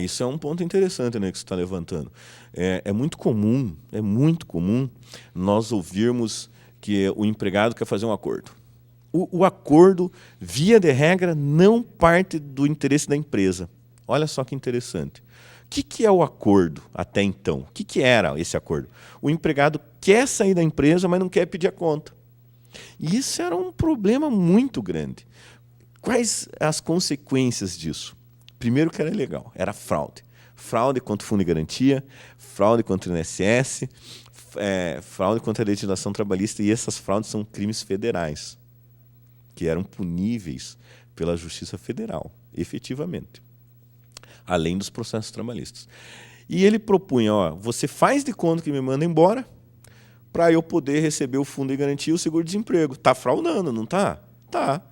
Isso é um ponto interessante, né, que você está levantando. É muito comum nós ouvirmos que o empregado quer fazer um acordo. O acordo, via de regra, não parte do interesse da empresa. Olha só que interessante. que é o acordo até então? O que era esse acordo? O empregado quer sair da empresa, mas não quer pedir a conta. E isso era um problema muito grande. Quais as consequências disso? Primeiro que era ilegal, era fraude. Fraude contra o Fundo de Garantia, fraude contra o INSS, fraude contra a legislação trabalhista, e essas fraudes são crimes federais, que eram puníveis pela Justiça Federal, efetivamente, além dos processos trabalhistas. E ele propunha, você faz de conta que me manda embora para eu poder receber o Fundo de Garantia e o seguro-desemprego. Está fraudando, não está? Tá.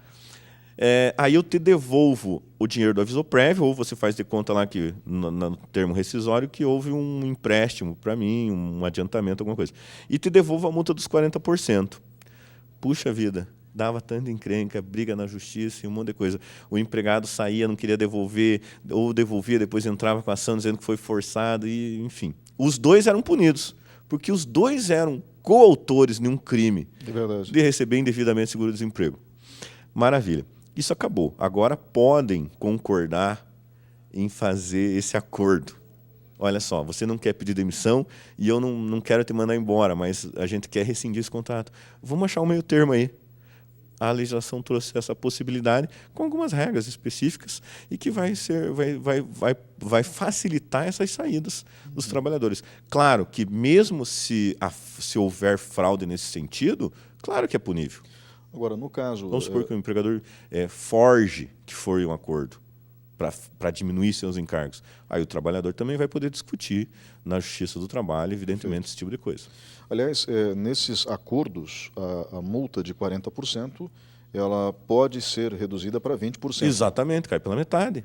Aí eu te devolvo o dinheiro do aviso prévio, ou você faz de conta lá que, no termo rescisório, que houve um empréstimo para mim, um adiantamento, alguma coisa. E te devolvo a multa dos 40%. Puxa vida, dava tanta encrenca, briga na justiça e um monte de coisa. O empregado saía, não queria devolver, ou devolvia, depois entrava com a ação dizendo que foi forçado, e enfim. Os dois eram punidos, porque os dois eram coautores de um crime de receber indevidamente seguro-desemprego. Maravilha. Isso acabou. Agora podem concordar em fazer esse acordo. Olha só, você não quer pedir demissão e eu não quero te mandar embora, mas a gente quer rescindir esse contrato. Vamos achar um meio termo aí. A legislação trouxe essa possibilidade com algumas regras específicas e que vai facilitar essas saídas dos trabalhadores. Claro que mesmo se houver fraude nesse sentido, claro que é punível. Agora, no caso... Vamos supor que o empregador forge que foi um acordo para diminuir seus encargos. Aí o trabalhador também vai poder discutir na Justiça do Trabalho, evidentemente, esse tipo de coisa. Aliás, nesses acordos, a multa de 40% ela pode ser reduzida para 20%. Exatamente, cai pela metade.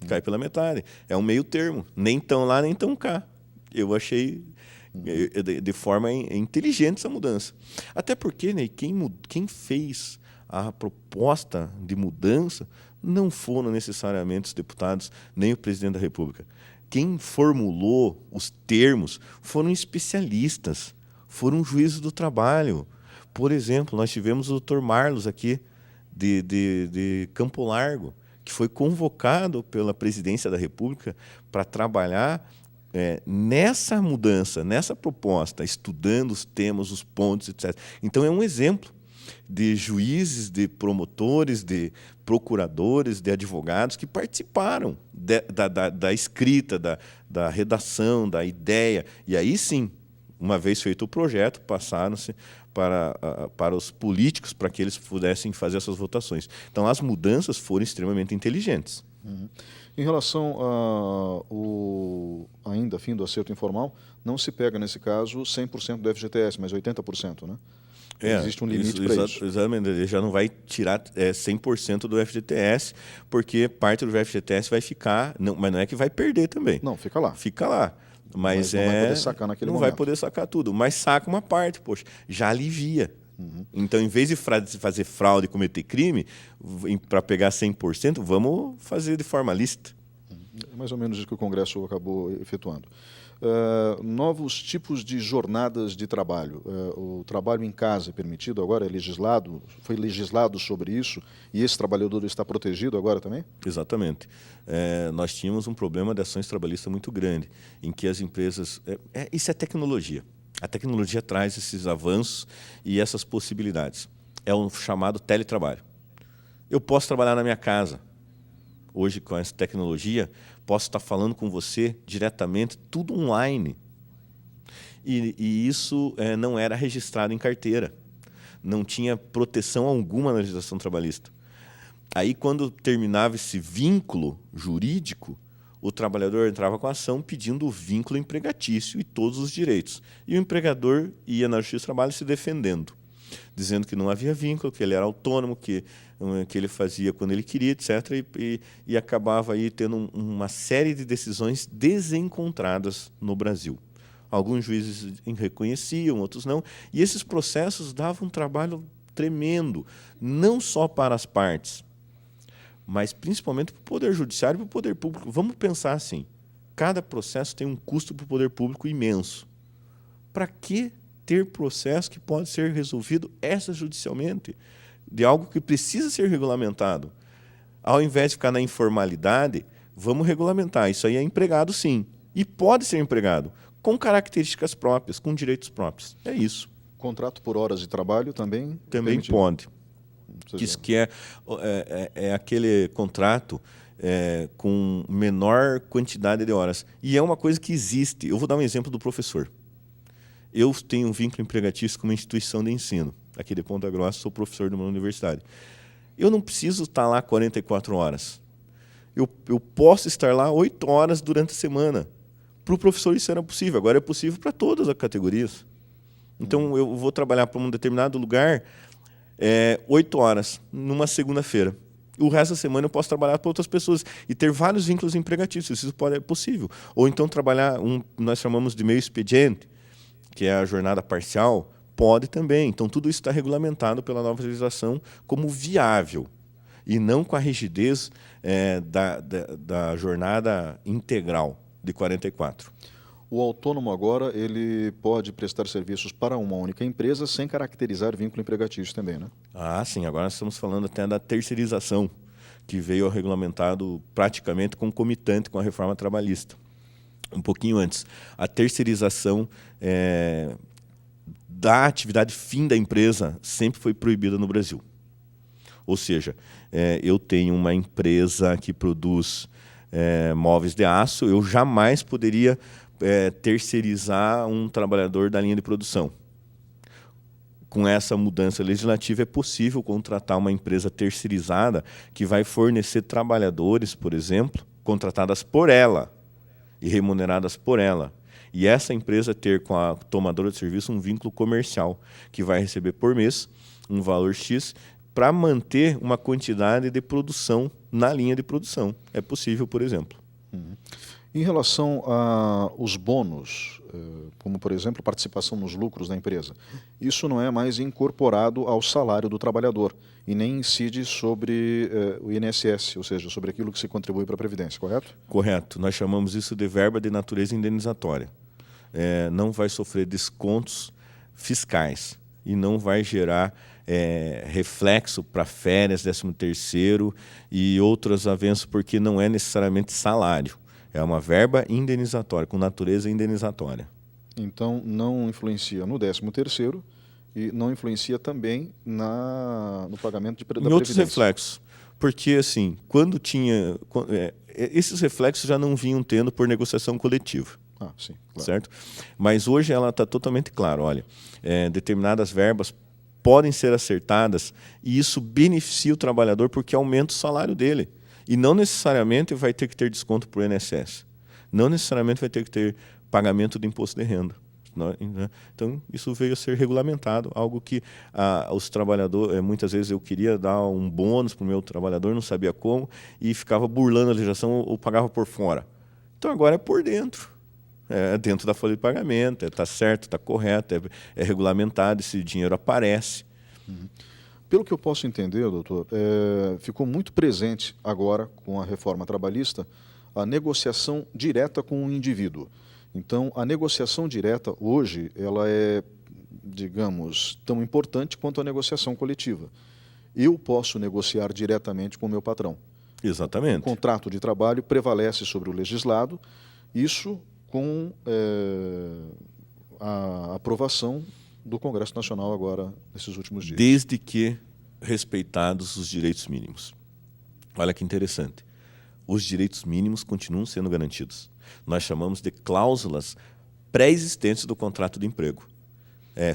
Cai pela metade. É um meio termo. Nem tão lá, nem tão cá. Eu achei... de forma inteligente essa mudança. Até porque, né, quem fez a proposta de mudança não foram necessariamente os deputados, nem o presidente da República. Quem formulou os termos foram especialistas, foram juízes do trabalho. Por exemplo, nós tivemos o Dr. Marlos aqui, de Campo Largo, que foi convocado pela presidência da República para trabalhar nessa mudança, nessa proposta, estudando os temas, os pontos, etc. Então, é um exemplo de juízes, de promotores, de procuradores, de advogados que participaram da escrita, da redação, da ideia. E aí, sim, uma vez feito o projeto, passaram-se para os políticos para que eles pudessem fazer essas votações. Então, as mudanças foram extremamente inteligentes. Uhum. Em relação ainda fim do acerto informal, não se pega, nesse caso, 100% do FGTS, mas 80%, né? Existe um limite para isso. Exatamente, ele já não vai tirar 100% do FGTS, porque parte do FGTS vai ficar... mas não é que vai perder também. Não, fica lá. Fica lá. Mas não vai poder sacar naquele momento. Não vai poder sacar tudo, mas saca uma parte, poxa, já alivia. Uhum. Então, em vez de fazer fraude e cometer crime, para pegar 100%, vamos fazer de forma lícita. É mais ou menos isso que o Congresso acabou efetuando. Novos tipos de jornadas de trabalho. O trabalho em casa é permitido agora, é legislado, foi legislado sobre isso, e esse trabalhador está protegido agora também? Exatamente. Nós tínhamos um problema de ações trabalhistas muito grande, em que as empresas... isso é tecnologia. A tecnologia traz esses avanços e essas possibilidades. É o chamado teletrabalho. Eu posso trabalhar na minha casa. Hoje, com essa tecnologia, posso estar falando com você diretamente, tudo online. E isso não era registrado em carteira. Não tinha proteção alguma na legislação trabalhista. Aí, quando terminava esse vínculo jurídico, o trabalhador entrava com a ação pedindo o vínculo empregatício e todos os direitos. E o empregador ia na Justiça do Trabalho se defendendo, dizendo que não havia vínculo, que ele era autônomo, que ele fazia quando ele queria, etc. E acabava aí tendo uma série de decisões desencontradas no Brasil. Alguns juízes reconheciam, outros não. E esses processos davam um trabalho tremendo, não só para as partes, mas principalmente para o Poder Judiciário e para o Poder Público. Vamos pensar assim, cada processo tem um custo para o Poder Público imenso. Para que ter processo que pode ser resolvido extrajudicialmente, de algo que precisa ser regulamentado? Ao invés de ficar na informalidade, vamos regulamentar. Isso aí é empregado, sim. e pode ser empregado com características próprias, com direitos próprios. É isso. Contrato por horas de trabalho também? Também permitido? pode. Seja, Isso que é aquele contrato com menor quantidade de horas. E é uma coisa que existe. Eu vou dar um exemplo do professor. Eu tenho um vínculo empregatício com uma instituição de ensino. Aqui de Ponta Grossa, sou professor de uma universidade. Eu não preciso estar lá 44 horas. Eu posso estar lá 8 horas durante a semana. Para o professor isso era possível. Agora é possível para todas as categorias. Então, eu vou trabalhar para um determinado lugar 8 horas, numa segunda-feira. O resto da semana eu posso trabalhar para outras pessoas e ter vários vínculos empregatícios. Isso é possível. Ou então trabalhar, nós chamamos de meio expediente, que é a jornada parcial, pode também. Então, tudo isso está regulamentado pela nova legislação como viável e não com a rigidez da jornada integral de 44. o autônomo agora ele pode prestar serviços para uma única empresa sem caracterizar vínculo empregatício também, né? Ah, sim. Agora nós estamos falando até da terceirização, que veio regulamentado praticamente concomitante com a reforma trabalhista. Um pouquinho antes. A terceirização da atividade fim da empresa sempre foi proibida no Brasil. Ou seja, eu tenho uma empresa que produz móveis de aço, eu jamais poderia terceirizar um trabalhador da linha de produção. Com essa mudança legislativa, é possível contratar uma empresa terceirizada que vai fornecer trabalhadores, por exemplo, contratadas por ela e remuneradas por ela. E essa empresa ter com a tomadora de serviço um vínculo comercial, que vai receber por mês um valor X para manter uma quantidade de produção na linha de produção. É possível, por exemplo. Uhum. Em relação aos bônus, como, por exemplo, participação nos lucros da empresa, isso não é mais incorporado ao salário do trabalhador e nem incide sobre o INSS, ou seja, sobre aquilo que se contribui para a Previdência, correto? Correto. Nós chamamos isso de verba de natureza indenizatória. Não vai sofrer descontos fiscais e não vai gerar reflexo para férias, 13º e outros avanços, porque não é necessariamente salário. É uma verba indenizatória, com natureza indenizatória. Então, não influencia no 13º e não influencia também no pagamento da Previdência. Em outros reflexos. Porque, assim, quando tinha... esses reflexos já não vinham tendo por negociação coletiva. Ah, sim, claro. Certo? Mas hoje ela está totalmente clara. Olha, determinadas verbas podem ser acertadas e isso beneficia o trabalhador porque aumenta o salário dele. E não necessariamente vai ter que ter desconto para o INSS. Não necessariamente vai ter que ter pagamento de imposto de renda. Então, isso veio a ser regulamentado, algo que os trabalhadores... muitas vezes eu queria dar um bônus para o meu trabalhador, não sabia como, e ficava burlando a legislação ou pagava por fora. Então, agora é por dentro. Dentro da folha de pagamento, está certo, está correto, é regulamentado, esse dinheiro aparece. Uhum. Pelo que eu posso entender, doutor, ficou muito presente agora, com a reforma trabalhista, a negociação direta com o indivíduo. Então, a negociação direta, hoje, ela é, digamos, tão importante quanto a negociação coletiva. Eu posso negociar diretamente com o meu patrão. Exatamente. O contrato de trabalho prevalece sobre o legislado, isso com a aprovação do Congresso Nacional agora, nesses últimos dias. Desde que respeitados os direitos mínimos. Olha que interessante. Os direitos mínimos continuam sendo garantidos. Nós chamamos de cláusulas pré-existentes do contrato de emprego.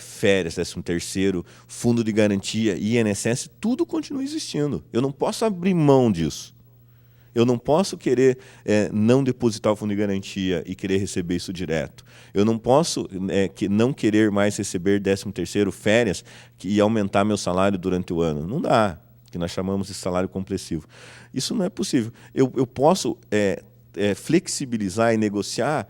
Férias, 13º, fundo de garantia, INSS, tudo continua existindo. Eu não posso abrir mão disso. Eu não posso querer não depositar o fundo de garantia e querer receber isso direto. Eu não posso não querer mais receber 13º, férias e aumentar meu salário durante o ano. Não dá, que nós chamamos de salário compressivo. Isso não é possível. Eu posso flexibilizar e negociar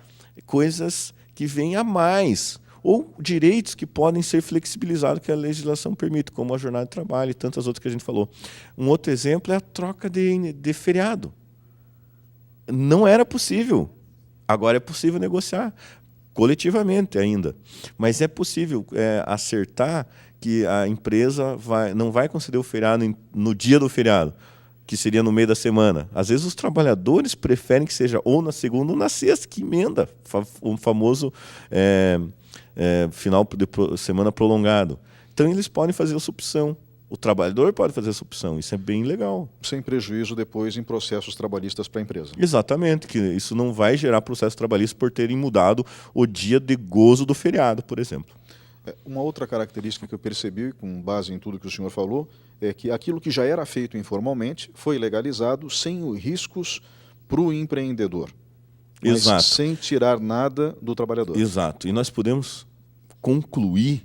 coisas que vêm a mais, ou direitos que podem ser flexibilizados que a legislação permite, como a jornada de trabalho e tantas outras que a gente falou. Um outro exemplo é a troca de feriado. Não era possível. Agora é possível negociar, coletivamente ainda. Mas é possível acertar que a empresa não vai conceder o feriado no dia do feriado. que seria no meio da semana. Às vezes os trabalhadores preferem que seja ou na segunda ou na sexta, que emenda, o famoso final de semana prolongado. Então eles podem fazer essa opção. O trabalhador pode fazer essa opção, isso é bem legal. Sem prejuízo depois em processos trabalhistas para a empresa. Exatamente, que isso não vai gerar processo trabalhista por terem mudado o dia de gozo do feriado, por exemplo. Uma outra característica que eu percebi, com base em tudo que o senhor falou, é que aquilo que já era feito informalmente foi legalizado sem riscos para o empreendedor, mas Exato. sem tirar nada do trabalhador. Exato, e nós podemos concluir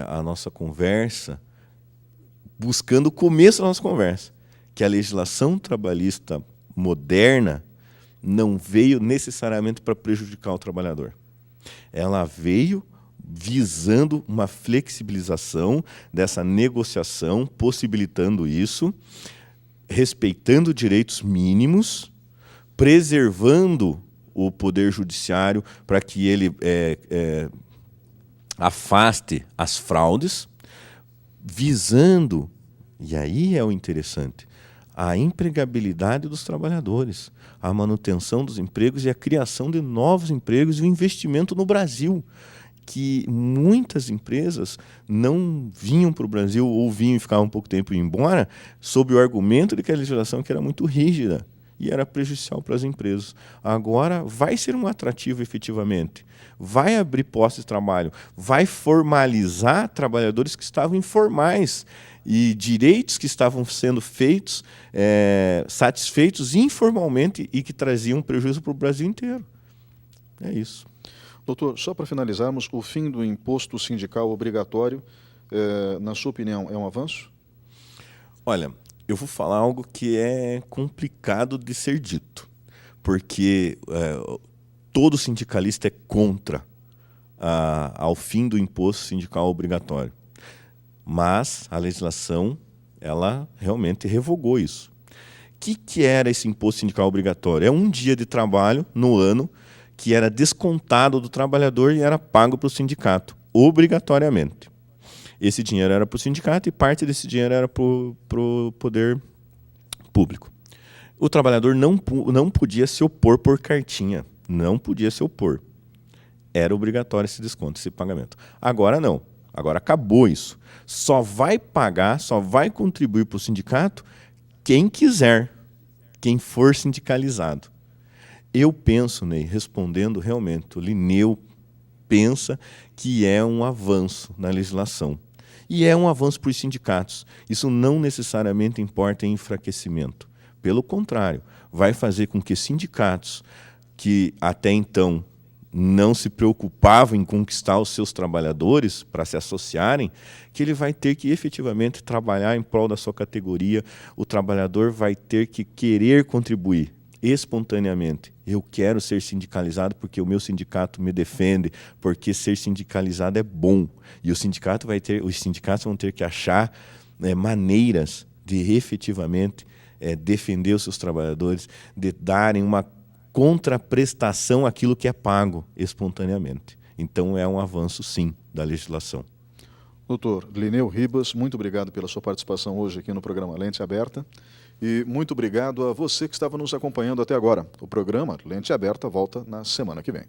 a nossa conversa buscando o começo da nossa conversa, que a legislação trabalhista moderna não veio necessariamente para prejudicar o trabalhador. Ela veio visando uma flexibilização dessa negociação, possibilitando isso, respeitando direitos mínimos, preservando o poder judiciário para que ele afaste as fraudes, visando, e aí é o interessante, a empregabilidade dos trabalhadores, a manutenção dos empregos e a criação de novos empregos e o investimento no Brasil, que muitas empresas não vinham para o Brasil ou vinham e ficavam um pouco tempo e iam embora, sob o argumento de que a legislação que era muito rígida e era prejudicial para as empresas. Agora vai ser um atrativo efetivamente, vai abrir postos de trabalho, vai formalizar trabalhadores que estavam informais e direitos que estavam sendo feitos, satisfeitos informalmente e que traziam prejuízo para o Brasil inteiro. É isso. Doutor, só para finalizarmos, o fim do imposto sindical obrigatório, na sua opinião, é um avanço? Olha, eu vou falar algo que é complicado de ser dito, porque todo sindicalista é contra ao fim do imposto sindical obrigatório. Mas a legislação, ela realmente revogou isso. O que era esse imposto sindical obrigatório? É um dia de trabalho no ano que era descontado do trabalhador e era pago para o sindicato, obrigatoriamente. Esse dinheiro era para o sindicato e parte desse dinheiro era para o poder público. O trabalhador não podia se opor por cartinha, não podia se opor. Era obrigatório esse desconto, esse pagamento. Agora não, agora acabou isso. Só vai pagar, só vai contribuir para o sindicato quem quiser, quem for sindicalizado. Eu penso, Ney, respondendo realmente, o Linneu pensa que é um avanço na legislação. E é um avanço para os sindicatos. Isso não necessariamente importa em enfraquecimento. Pelo contrário, vai fazer com que sindicatos que até então não se preocupavam em conquistar os seus trabalhadores para se associarem, que ele vai ter que efetivamente trabalhar em prol da sua categoria, o trabalhador vai ter que querer contribuir espontaneamente. Eu quero ser sindicalizado porque o meu sindicato me defende, porque ser sindicalizado é bom. E os sindicatos vão ter que achar maneiras de efetivamente defender os seus trabalhadores, de darem uma contraprestação àquilo que é pago espontaneamente. Então é um avanço, sim, da legislação. Doutor Linneu Ribas, muito obrigado pela sua participação hoje aqui no programa Lente Aberta. E muito obrigado a você que estava nos acompanhando até agora. O programa Lente Aberta volta na semana que vem.